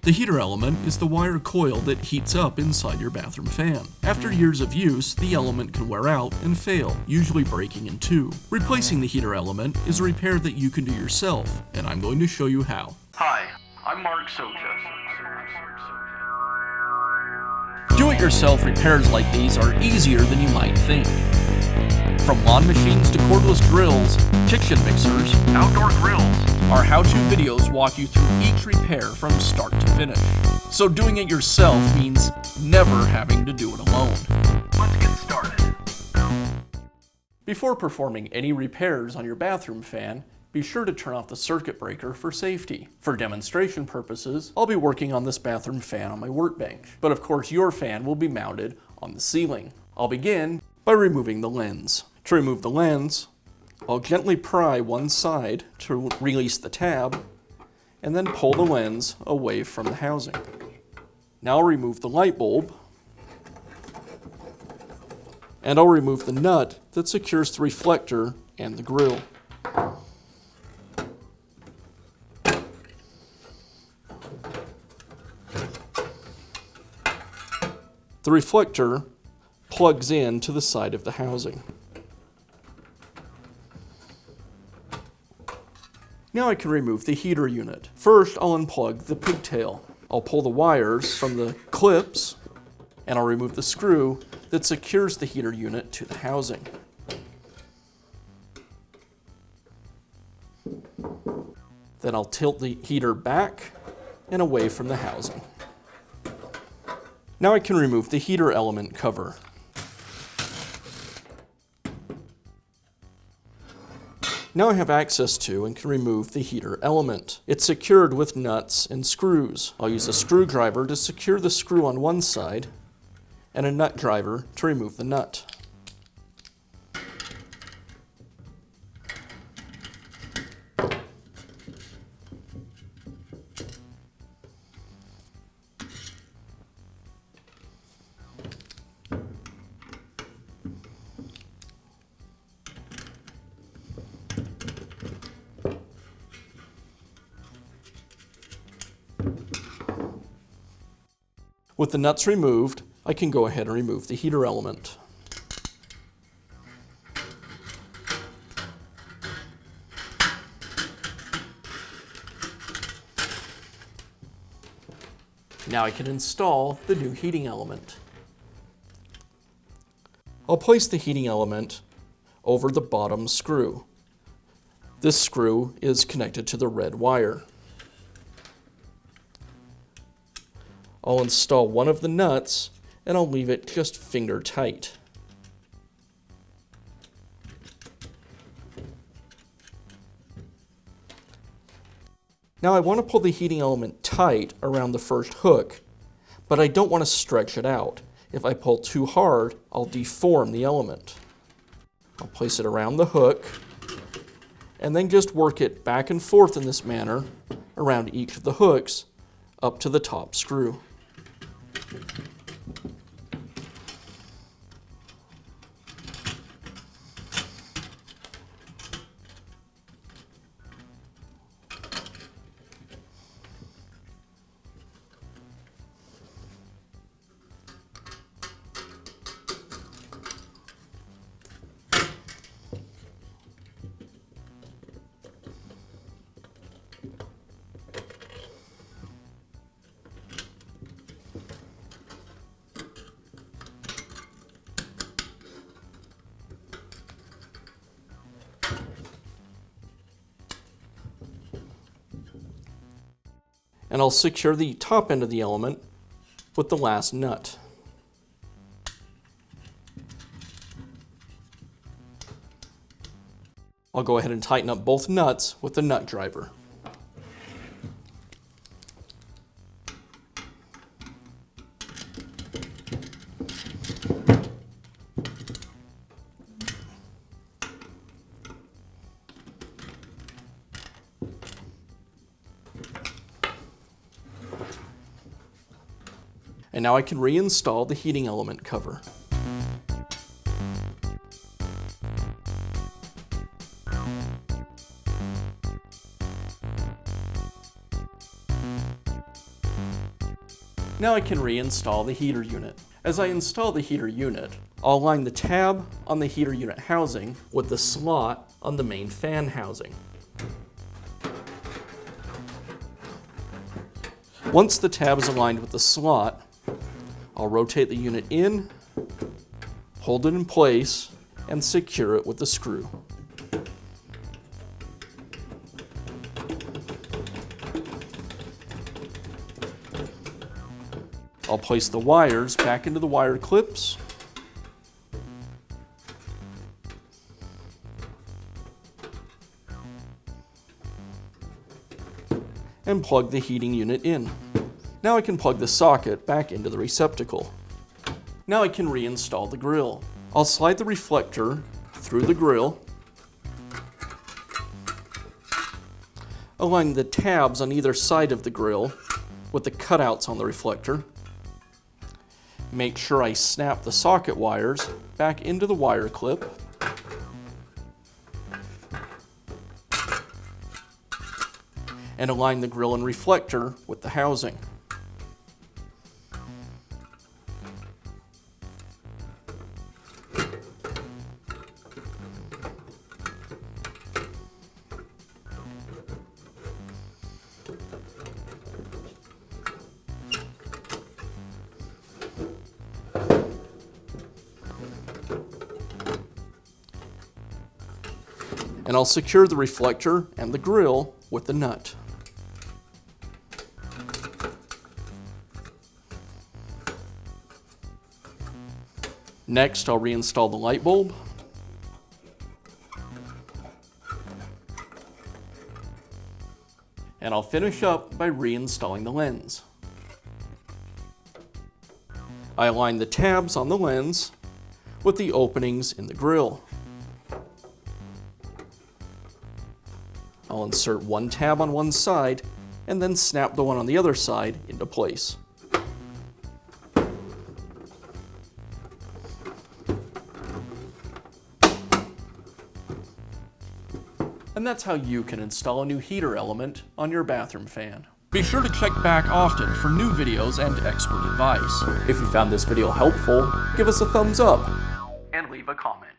The heater element is the wire coil that heats up inside your bathroom fan. After years of use, the element can wear out and fail, usually breaking in two. Replacing the heater element is a repair that you can do yourself, and I'm going to show you how. Hi, I'm Mark Socha. Do-it-yourself repairs like these are easier than you might think. From lawn machines to cordless grills, kitchen mixers, Outdoor grills. our how-to videos walk you through each repair from start to finish. So doing it yourself means never having to do it alone. Let's get started. Before performing any repairs on your bathroom fan, be sure to turn off the circuit breaker for safety. For demonstration purposes, I'll be working on this bathroom fan on my workbench, but of course your fan will be mounted on the ceiling. I'll begin by removing the lens. To remove the lens, I'll gently pry one side to release the tab, and then pull the lens away from the housing. Now I'll remove the light bulb, and I'll remove the nut that secures the reflector and the grill. The reflector plugs in to the side of the housing. Now I can remove the heater unit. First, I'll unplug the pigtail. I'll pull the wires from the clips, and I'll remove the screw that secures the heater unit to the housing. Then I'll tilt the heater back and away from the housing. Now I can remove the heater element cover. Now I have access to and can remove the heater element. It's secured with nuts and screws. I'll use a screwdriver to secure the screw on one side and a nut driver to remove the nut. With the nuts removed, I can go ahead and remove the heater element. Now I can install the new heating element. I'll place the heating element over the bottom screw. This screw is connected to the red wire. I'll install one of the nuts and I'll leave it just finger tight. Now I want to pull the heating element tight around the first hook, but I don't want to stretch it out. If I pull too hard, I'll deform the element. I'll place it around the hook and then just work it back and forth in this manner around each of the hooks up to the top screw. And I'll secure the top end of the element with the last nut. I'll go ahead and tighten up both nuts with the nut driver. And now I can reinstall the heating element cover. Now I can reinstall the heater unit. As I install the heater unit, I'll align the tab on the heater unit housing with the slot on the main fan housing. Once the tab is aligned with the slot, I'll rotate the unit in, hold it in place, and secure it with the screw. I'll place the wires back into the wire clips. And plug the heating unit in. Now I can plug the socket back into the receptacle. Now I can reinstall the grill. I'll slide the reflector through the grill, align the tabs on either side of the grill with the cutouts on the reflector. Make sure I snap the socket wires back into the wire clip. And align the grill and reflector with the housing. And I'll secure the reflector and the grill with the nut. Next, I'll reinstall the light bulb. And I'll finish up by reinstalling the lens. I align the tabs on the lens with the openings in the grill. I'll insert one tab on one side and then snap the one on the other side into place. And that's how you can install a new heater element on your bathroom fan. Be sure to check back often for new videos and expert advice. If you found this video helpful, give us a thumbs up And leave a comment.